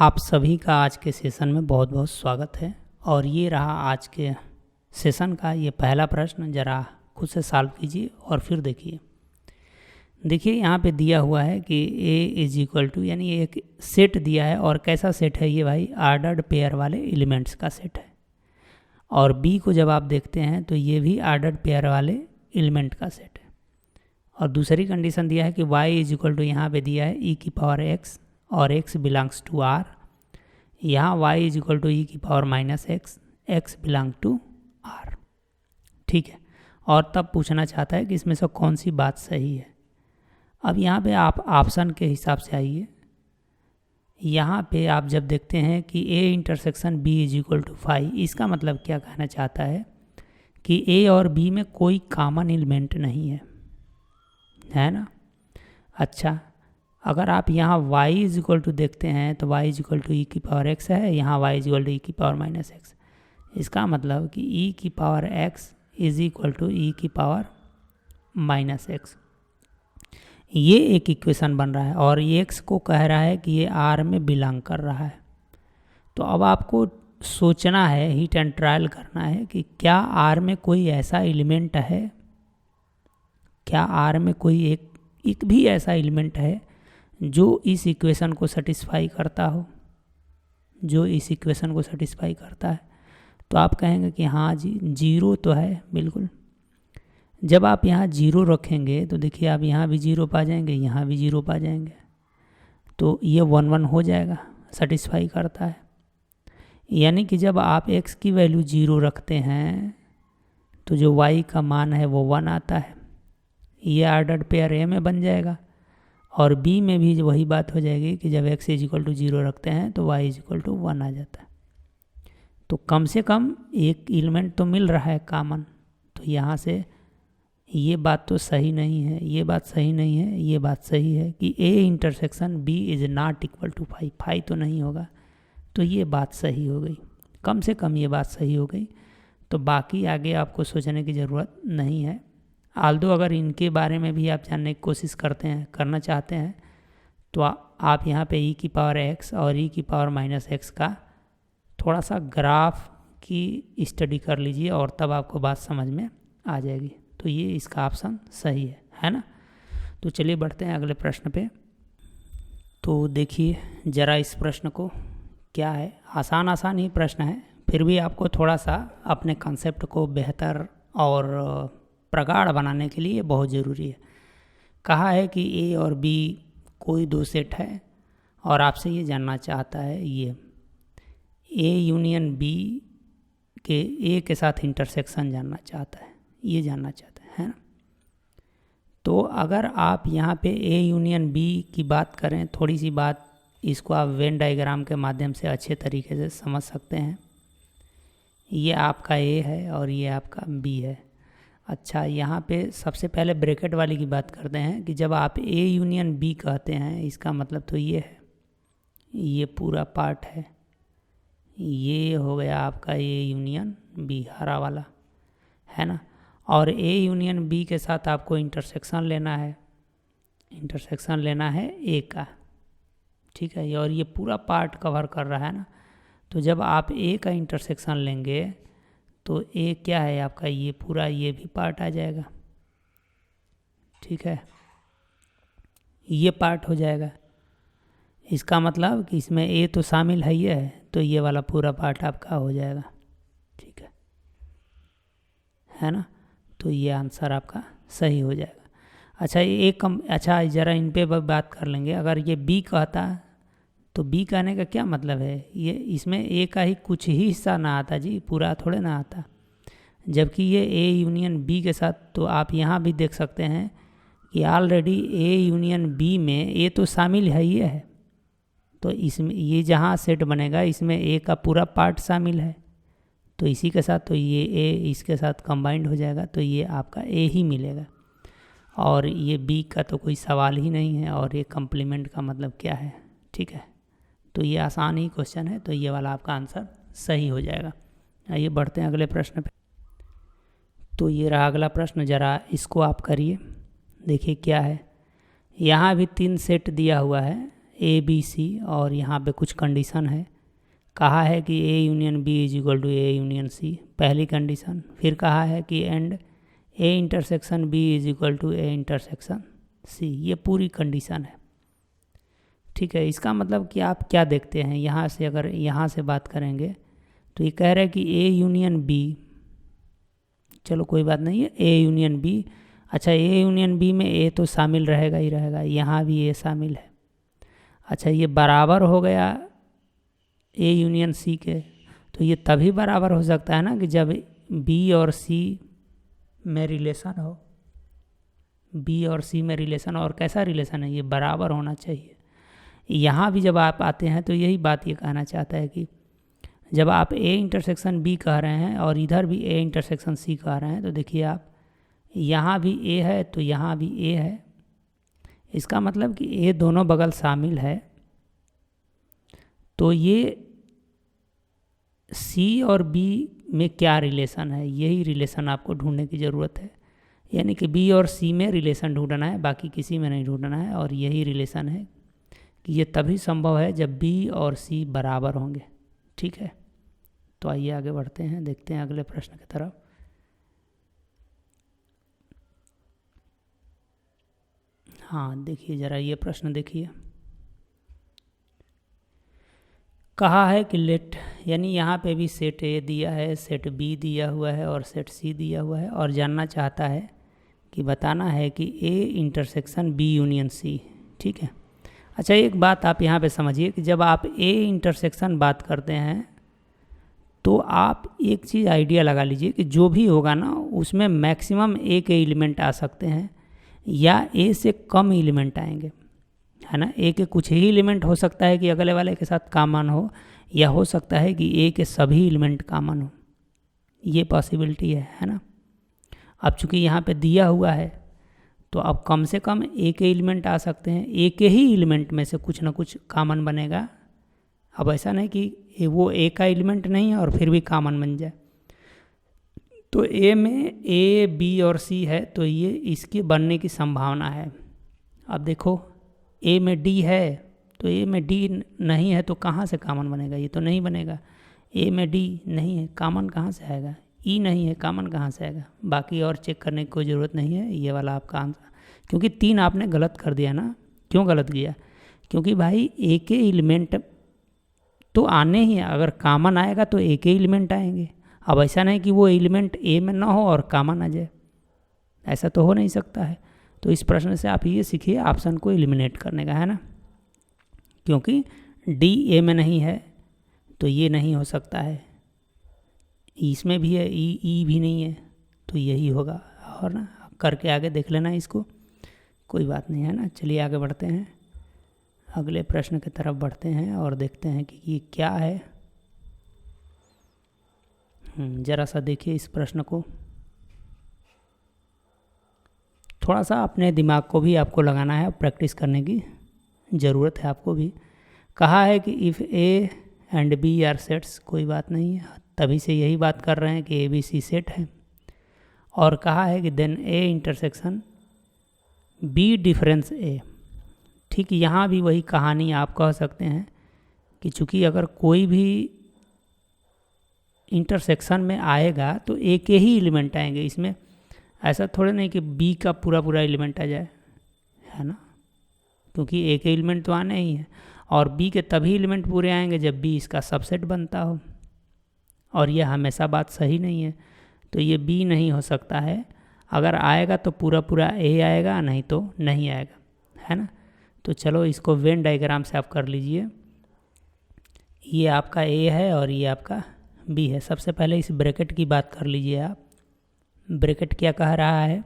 आप सभी का आज के सेशन में बहुत बहुत स्वागत है। और ये रहा आज के सेशन का ये पहला प्रश्न। ज़रा खुद से सॉल्व कीजिए और फिर देखिए यहाँ पे दिया हुआ है कि a इज इक्वल टू, यानी एक सेट दिया है। और कैसा सेट है ये भाई? आर्डर्ड पेयर वाले एलिमेंट्स का सेट है। और b को जब आप देखते हैं तो ये भी आर्डर्ड पेयर वाले एलिमेंट का सेट है। और दूसरी कंडीशन दिया है कि y इज इक्वल टू, यहाँ पे दिया है e की पावर x और x बिलोंग्स टू r। यहाँ y is equal to e की power minus x, x belong to r। ठीक है। और तब पूछना चाहता है कि इसमें से कौन सी बात सही है। अब यहाँ पे आप ऑप्शन के हिसाब से आइए। यहाँ पे आप जब देखते हैं कि a intersection b is equal to 5, इसका मतलब क्या कहना चाहता है कि a और b में कोई कॉमन एलिमेंट नहीं है ना। अच्छा, अगर आप यहाँ y इज इक्वल टू देखते हैं तो y is equal to e की पावर x है, यहाँ y is equal to e की पावर माइनस x। इसका मतलब कि e की power x is equal to e की पावर माइनस x। ये एक इक्वेशन बन रहा है और ये x को कह रहा है कि ये r में बिलोंग कर रहा है। तो अब आपको सोचना है, हीट एंड ट्रायल करना है कि क्या r में कोई ऐसा एलिमेंट है, क्या r में कोई एक भी ऐसा एलिमेंट है जो इस इक्वेशन को सेटिस्फाई करता हो, जो इस इक्वेशन को सेटिस्फाई करता है। तो आप कहेंगे कि हाँ जी, जीरो तो है बिल्कुल। जब आप यहाँ जीरो रखेंगे तो देखिए आप यहाँ भी जीरो पा जाएंगे, यहाँ भी जीरो पा जाएंगे, तो ये 1 1 हो जाएगा, सेटिस्फाई करता है। यानी कि जब आप x की वैल्यू जीरो रखते हैं तो जो y का मान है वो 1 आता है। ये आर्डर्ड पेयर a में बन जाएगा। और b में भी वही बात हो जाएगी कि जब x इज इक्वल टू 0 रखते हैं तो y इज इक्वल टू 1 आ जाता है। तो कम से कम एक एलिमेंट तो मिल रहा है कॉमन। तो यहाँ से ये बात तो सही नहीं है, ये बात सही नहीं है, ये बात सही है कि a intersection b is not equal to 5, 5 तो नहीं होगा। तो ये बात सही हो गई, कम से कम ये बात सही हो गई। तो बाकी आगे आपको सोचने की ज़रूरत नहीं है। आल्दो अगर इनके बारे में भी आप जानने की कोशिश करना चाहते हैं तो आप यहाँ पे e की पावर x और e की पावर माइनस x का थोड़ा सा ग्राफ की स्टडी कर लीजिए और तब आपको बात समझ में आ जाएगी। तो ये इसका ऑप्शन सही है ना। तो चलिए बढ़ते हैं अगले प्रश्न पे। तो देखिए ज़रा इस प्रश्न को, क्या है, आसान ही प्रश्न है, फिर भी आपको थोड़ा सा अपने कंसेप्ट को बेहतर और प्रगाढ़ बनाने के लिए बहुत ज़रूरी है। कहा है कि a और b कोई दो सेट है और आपसे ये जानना चाहता है, ये a यूनियन b के a के साथ इंटरसेक्शन जानना चाहता है, ये जानना चाहता है ना। तो अगर आप यहाँ पे a यूनियन b की बात करें, थोड़ी सी बात इसको आप वेन डायग्राम के माध्यम से अच्छे तरीके से समझ सकते हैं। ये आपका a है और ये आपका b है। अच्छा, यहाँ पे सबसे पहले ब्रैकेट वाली की बात करते हैं कि जब आप a यूनियन b कहते हैं, इसका मतलब तो ये है, ये पूरा पार्ट है, ये हो गया आपका a यूनियन b, हरा वाला है ना। और a यूनियन b के साथ आपको इंटरसेक्शन लेना है, इंटरसेक्शन लेना है a का, ठीक है। और ये पूरा पार्ट कवर कर रहा है ना। तो जब आप a का इंटरसेक्शन लेंगे तो a क्या है आपका, ये पूरा, ये भी पार्ट आ जाएगा, ठीक है, ये पार्ट हो जाएगा। इसका मतलब कि इसमें a तो शामिल है, ये है, तो ये वाला पूरा पार्ट आपका हो जाएगा, ठीक है ना। तो ये आंसर आपका सही हो जाएगा। अच्छा, ये अच्छा ज़रा इन पे बात कर लेंगे। अगर ये b कहता तो b कहने का क्या मतलब है, ये इसमें a का ही कुछ ही हिस्सा ना आता जी, पूरा थोड़े ना आता। जबकि ये a यूनियन b के साथ, तो आप यहाँ भी देख सकते हैं कि ऑलरेडी a यूनियन b में a तो शामिल है, ये है। तो इसमें ये जहाँ सेट बनेगा इसमें a का पूरा पार्ट शामिल है, तो इसी के साथ तो ये a इसके साथ कंबाइंड हो जाएगा, तो ये आपका a ही मिलेगा। और ये b का तो कोई सवाल ही नहीं है। और ये कम्प्लीमेंट का मतलब क्या है, ठीक है। तो ये आसान ही क्वेश्चन है, तो ये वाला आपका आंसर सही हो जाएगा। आइए बढ़ते हैं अगले प्रश्न पे। तो ये रहा अगला प्रश्न, ज़रा इसको आप करिए, देखिए क्या है। यहाँ भी 3 सेट दिया हुआ है, ए बी सी, और यहाँ पे कुछ कंडीशन है। कहा है कि A union B is equal to A union C, पहली कंडीशन। फिर कहा है कि and A intersection B is equal to A intersection C, ये पूरी कंडीशन है। ठीक है, इसका मतलब कि आप क्या देखते हैं यहाँ से, अगर यहाँ से बात करेंगे तो ये कह रहा है कि ए यूनियन बी, चलो कोई बात नहीं है, ए यूनियन बी। अच्छा, ए यूनियन बी में ए तो शामिल रहेगा ही रहेगा, यहाँ भी ए शामिल है। अच्छा, ये बराबर हो गया ए यूनियन सी के, तो ये तभी बराबर हो सकता है ना कि जब बी और सी में रिलेशन हो, बी और सी में रिलेशन। और कैसा रिलेशन है, ये बराबर होना चाहिए। यहाँ भी जब आप आते हैं तो यही बात ये कहना चाहता है कि जब आप ए इंटरसेक्शन बी कह रहे हैं और इधर भी ए इंटरसेक्शन सी कह रहे हैं, तो देखिए आप यहाँ भी ए है तो यहाँ भी ए है, इसका मतलब कि ए दोनों बगल शामिल है। तो ये सी और बी में क्या रिलेशन है, यही रिलेशन आपको ढूंढने की ज़रूरत है। यानी कि बी और सी में रिलेशन ढूंढना है, बाकी किसी में नहीं ढूंढना है। और यही रिलेशन है कि ये तभी संभव है जब बी और सी बराबर होंगे। ठीक है, तो आइए आगे बढ़ते हैं, देखते हैं अगले प्रश्न की तरफ। हाँ देखिए ज़रा ये प्रश्न देखिए, कहा है कि लेट, यानी यहाँ पे भी सेट ए दिया है, सेट बी दिया हुआ है और सेट सी दिया हुआ है, और जानना चाहता है कि बताना है कि A intersection B union C. ठीक है, अच्छा एक बात आप यहाँ पे समझिए कि जब आप ए इंटरसेक्शन बात करते हैं तो आप एक चीज़ आइडिया लगा लीजिए कि जो भी होगा ना उसमें मैक्सिमम ए के एलिमेंट आ सकते हैं या ए से कम एलिमेंट आएंगे, है ना। ए के कुछ ही एलिमेंट हो सकता है कि अगले वाले के साथ कॉमन हो, या हो सकता है कि ए के सभी एलिमेंट कॉमन हो, ये पॉसिबिलिटी है ना। अब चूँकि यहाँ पे दिया हुआ है तो अब कम से कम ए के एलिमेंट आ सकते हैं, ए के ही एलिमेंट में से कुछ ना कुछ कॉमन बनेगा। अब ऐसा नहीं कि वो ए का एलिमेंट नहीं है और फिर भी कॉमन बन जाए। तो ए में ए बी और सी है तो ये इसके बनने की संभावना है। अब देखो ए में डी है तो ए में डी नहीं है तो कहाँ से कॉमन बनेगा, ये तो नहीं बनेगा। ए में डी नहीं है, कॉमन कहाँ से आएगा, ई नहीं है, कॉमन कहाँ से आएगा। बाकी और चेक करने की कोई ज़रूरत नहीं है, ये वाला आपका आंसर, क्योंकि 3 आपने गलत कर दिया ना। क्यों गलत किया, क्योंकि भाई ए के एलिमेंट तो आने ही, अगर कॉमन आएगा तो ए के एलिमेंट आएंगे। अब ऐसा नहीं कि वो एलिमेंट ए में ना हो और कॉमन आ जाए, ऐसा तो हो नहीं सकता है। तो इस प्रश्न से आप ये सीखिए ऑप्शन को एलिमिनेट करने का, है ना। क्योंकि डी ए में नहीं है तो ये नहीं हो सकता है, इसमें भी है, ई भी नहीं है, तो यही होगा। और ना करके आगे देख लेना इसको, कोई बात नहीं है ना। चलिए आगे बढ़ते हैं, अगले प्रश्न की तरफ बढ़ते हैं और देखते हैं कि ये क्या है। ज़रा सा देखिए इस प्रश्न को, थोड़ा सा अपने दिमाग को भी आपको लगाना है, प्रैक्टिस करने की ज़रूरत है आपको भी। कहा है कि if A and B are sets, कोई बात नहीं है, तभी से यही बात कर रहे हैं कि ए बी सी सेट है। और कहा है कि then A intersection B difference A. ठीक, यहाँ भी वही कहानी आप कह सकते हैं कि चूँकि अगर कोई भी इंटरसेक्शन में आएगा तो ए के ही एलिमेंट आएंगे, इसमें ऐसा थोड़ा नहीं कि बी का पूरा पूरा एलिमेंट आ जाए, है ना, क्योंकि ए के एलिमेंट तो आने ही हैं। और बी के तभी एलिमेंट पूरे आएंगे जब बी इसका सबसेट बनता हो, और यह हमेशा बात सही नहीं है। तो ये बी नहीं हो सकता है, अगर आएगा तो पूरा पूरा ए आएगा, नहीं तो नहीं आएगा, है ना। तो चलो इसको वेन डायग्राम से आप कर लीजिए, ये आपका ए है और ये आपका बी है। सबसे पहले इस ब्रैकेट की बात कर लीजिए आप। ब्रैकेट क्या कह रहा है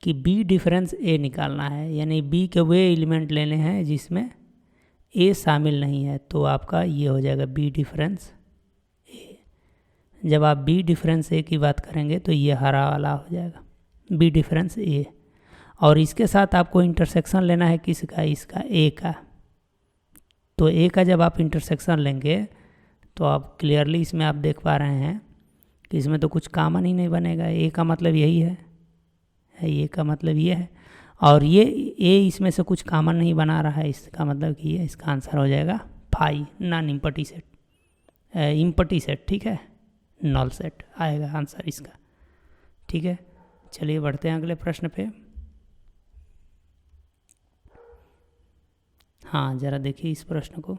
कि बी डिफरेंस ए निकालना है, यानी बी के वे एलिमेंट लेने हैं जिसमें ए शामिल नहीं है, तो आपका ये हो जाएगा बी डिफरेंस ए। जब आप बी डिफरेंस ए की बात करेंगे तो ये हरा वाला हो जाएगा बी डिफरेंस ए। और इसके साथ आपको इंटरसेक्शन लेना है किसका, इसका ए का। तो ए का जब आप इंटरसेक्शन लेंगे तो आप क्लियरली इसमें आप देख पा रहे हैं कि इसमें तो कुछ कॉमन ही नहीं बनेगा। ए का मतलब यही है, ए का मतलब ये है। और ये ए इसमें से कुछ कॉमन नहीं बना रहा है, इसका मतलब कि ये इसका आंसर हो जाएगा phi, non empty set, empty set, ठीक है, नॉल सेट आएगा आंसर इसका, ठीक है। चलिए बढ़ते हैं अगले प्रश्न पे। हाँ ज़रा देखिए इस प्रश्न को।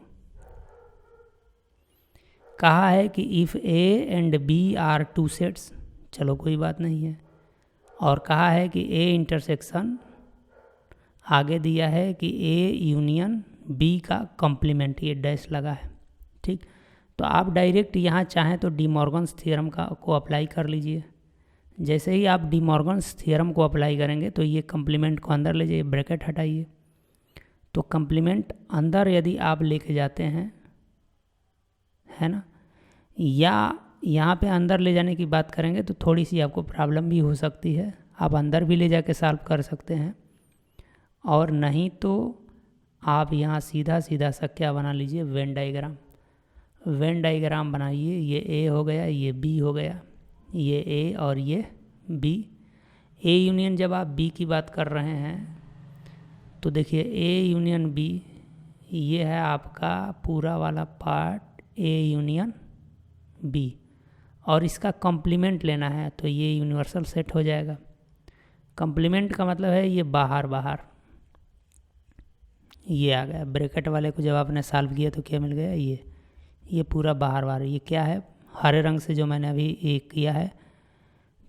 कहा है कि if A and B are two sets, चलो कोई बात नहीं है, और कहा है कि ए इंटरसेक्शन, आगे दिया है कि ए यूनियन बी का कॉम्प्लीमेंट, ये डैश लगा है, ठीक। तो आप डायरेक्ट यहाँ चाहें तो डी मॉर्गन्स थ्योरम को अप्लाई कर लीजिए। जैसे ही आप डी मॉर्गन्स थ्योरम को अप्लाई करेंगे तो ये कॉम्प्लीमेंट को अंदर ले जाइए, ब्रैकेट हटाइए, तो कॉम्प्लीमेंट अंदर यदि आप लेके जाते हैं, है ना, या यहाँ पे अंदर ले जाने की बात करेंगे तो थोड़ी सी आपको प्रॉब्लम भी हो सकती है, आप अंदर भी ले जाके सॉल्व कर सकते हैं, और नहीं तो आप यहाँ सीधा सीधा सा क्या बना लीजिए, वेन डायग्राम, वेन डायग्राम बनाइए। ये ए हो गया, ये बी हो गया, ये ए और ये बी। ए यूनियन जब आप बी की बात कर रहे हैं तो देखिए ए यूनियन बी, ये है आपका पूरा वाला पार्ट ए यूनियन बी, और इसका कॉम्प्लीमेंट लेना है तो ये यूनिवर्सल सेट हो जाएगा। कॉम्प्लीमेंट का मतलब है ये बाहर बाहर, ये आ गया ब्रैकेट वाले को जब आपने सॉल्व किया तो क्या मिल गया, ये पूरा बाहर बाहर, ये क्या है हरे रंग से जो मैंने अभी एक किया है,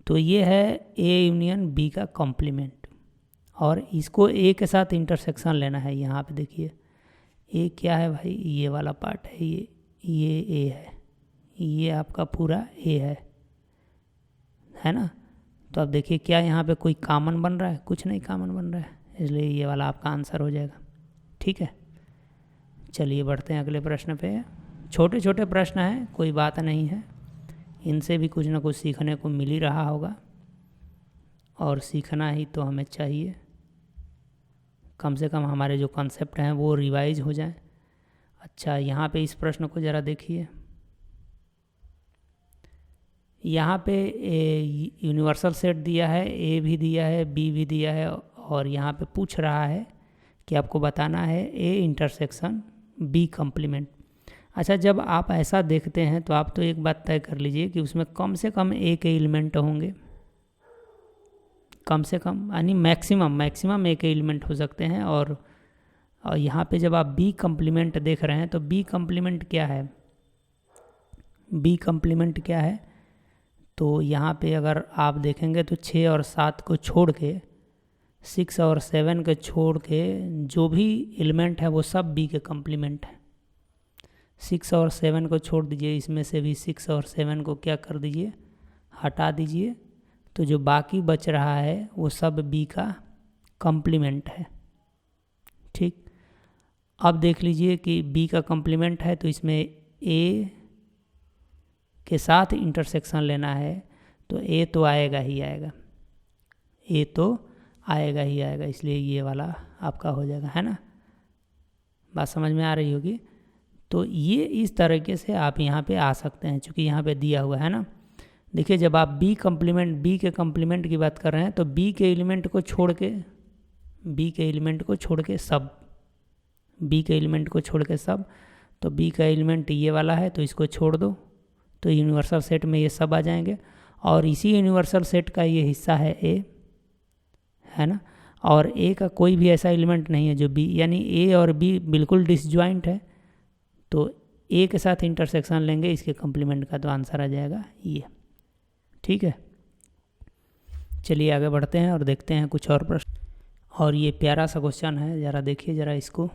तो ये है ए यूनियन बी का कॉम्प्लीमेंट, और इसको ए के साथ इंटरसेक्शन लेना है। यहाँ पे देखिए ए क्या है भाई, ये वाला पार्ट है, ये ए है, ये आपका पूरा ए है ना। तो अब देखिए क्या यहाँ पे कोई कॉमन बन रहा है, कुछ नहीं कॉमन बन रहा है, इसलिए ये वाला आपका आंसर हो जाएगा, ठीक है। चलिए बढ़ते हैं अगले प्रश्न पे। छोटे छोटे प्रश्न हैं, कोई बात नहीं है, इनसे भी कुछ ना कुछ सीखने को मिल ही रहा होगा, और सीखना ही तो हमें चाहिए, कम से कम हमारे जो कॉन्सेप्ट हैं वो रिवाइज हो जाएं। अच्छा यहाँ पे इस प्रश्न को ज़रा देखिए, यहाँ पे यूनिवर्सल सेट दिया है, ए भी दिया है, बी भी दिया है, और यहाँ पे पूछ रहा है कि आपको बताना है ए इंटरसेक्शन बी कॉम्प्लीमेंट। अच्छा जब आप ऐसा देखते हैं तो आप तो एक बात तय कर लीजिए कि उसमें कम से कम ए के एलिमेंट होंगे, कम से कम यानी मैक्सिमम एक एलिमेंट हो सकते हैं। और यहाँ पे जब आप बी कॉम्प्लीमेंट देख रहे हैं तो बी कॉम्प्लीमेंट क्या है, बी कॉम्प्लीमेंट क्या है, तो यहाँ पे अगर आप देखेंगे तो 6 और 7 को छोड़ के, 6 और 7 को छोड़ के जो भी एलिमेंट है वो सब बी के कॉम्प्लीमेंट है। 6 और 7 को छोड़ दीजिए, इसमें से भी 6 और 7 को क्या कर दीजिए, हटा दीजिए, तो जो बाकी बच रहा है वो सब बी का कॉम्प्लीमेंट है, ठीक। अब देख लीजिए कि बी का कॉम्प्लीमेंट है तो इसमें ए के साथ इंटरसेक्शन लेना है, तो ए तो आएगा ही आएगा, ए तो आएगा ही आएगा, इसलिए ये वाला आपका हो जाएगा, है ना, बात समझ में आ रही होगी। तो ये इस तरीके से आप यहाँ पे आ सकते हैं, चूँकि यहाँ पे दिया हुआ है ना। देखिए जब आप बी के कॉम्प्लीमेंट की बात कर रहे हैं तो बी के एलिमेंट को छोड़ के, बी के एलिमेंट को छोड़ के सब, बी के एलिमेंट को छोड़ के सब, तो बी का एलिमेंट ये वाला है तो इसको छोड़ दो, तो यूनिवर्सल सेट में ये सब आ जाएंगे, और इसी यूनिवर्सल सेट का ये हिस्सा है ए, है ना, और ए का कोई भी ऐसा एलिमेंट नहीं है जो बी, यानी ए और बी बिल्कुल डिसजॉइंट है, तो ए के साथ इंटरसेक्शन लेंगे इसके कॉम्प्लीमेंट का, तो आंसर आ जाएगा ये, ठीक है। चलिए आगे बढ़ते हैं और देखते हैं कुछ और प्रश्न, और ये प्यारा सा क्वेश्चन है, ज़रा देखिए ज़रा इसको।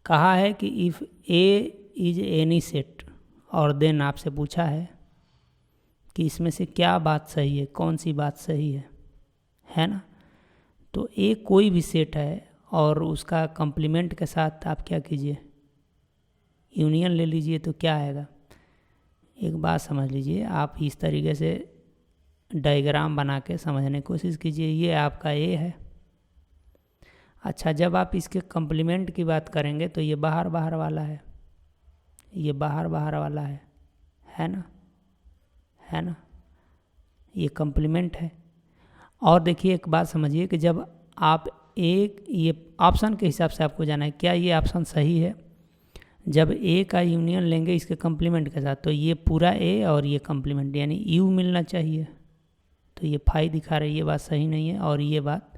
कहा है कि if A is any set, और देन आपसे पूछा है कि इसमें से क्या बात सही है, कौन सी बात सही है ना। तो ए कोई भी सेट है और उसका कॉम्प्लीमेंट के साथ आप क्या कीजिए, यूनियन ले लीजिए, तो क्या आएगा। एक बात समझ लीजिए, आप इस तरीके से डायग्राम बना के समझने की कोशिश कीजिए। ये आपका ए है, अच्छा जब आप इसके कॉम्प्लीमेंट की बात करेंगे तो ये बाहर बाहर वाला है, ये बाहर बाहर वाला है ना, ये कॉम्प्लीमेंट है। और देखिए एक बात समझिए कि जब आप एक ये ऑप्शन के हिसाब से आपको जाना है क्या ये ऑप्शन सही है। जब ए का यूनियन लेंगे इसके कम्प्लीमेंट के साथ तो ये पूरा ए और ये कम्प्लीमेंट यानी यू मिलना चाहिए, तो ये फाई दिखा रहा है, ये बात सही नहीं है और ये बात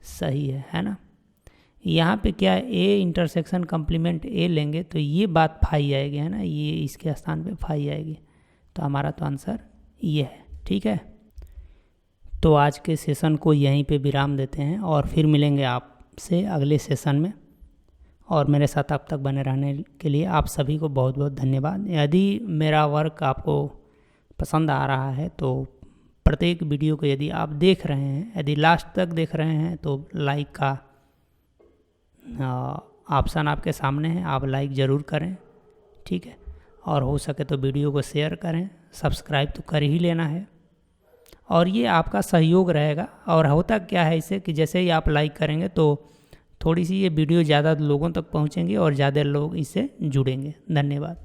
सही है ना। यहाँ पे क्या ए इंटरसेक्शन कम्प्लीमेंट ए लेंगे तो ये बात फाई आएगी, है ना, ये इसके स्थान पे फाई आएगी, तो हमारा तो आंसर ये है। ठीक है, तो आज के सेशन को यहीं पे विराम देते हैं और फिर मिलेंगे आपसे अगले सेशन में। और मेरे साथ अब तक बने रहने के लिए आप सभी को बहुत बहुत धन्यवाद। यदि मेरा वर्क आपको पसंद आ रहा है तो प्रत्येक वीडियो को यदि आप देख रहे हैं, यदि लास्ट तक देख रहे हैं तो लाइक का ऑप्शन आपके सामने है, आप लाइक ज़रूर करें। ठीक है, और हो सके तो वीडियो को शेयर करें, सब्सक्राइब तो कर ही लेना है और ये आपका सहयोग रहेगा। और होता क्या है इससे कि जैसे ही आप लाइक करेंगे तो थोड़ी सी ये वीडियो ज़्यादा लोगों तक पहुंचेंगी और ज़्यादा लोग इससे जुड़ेंगे। धन्यवाद।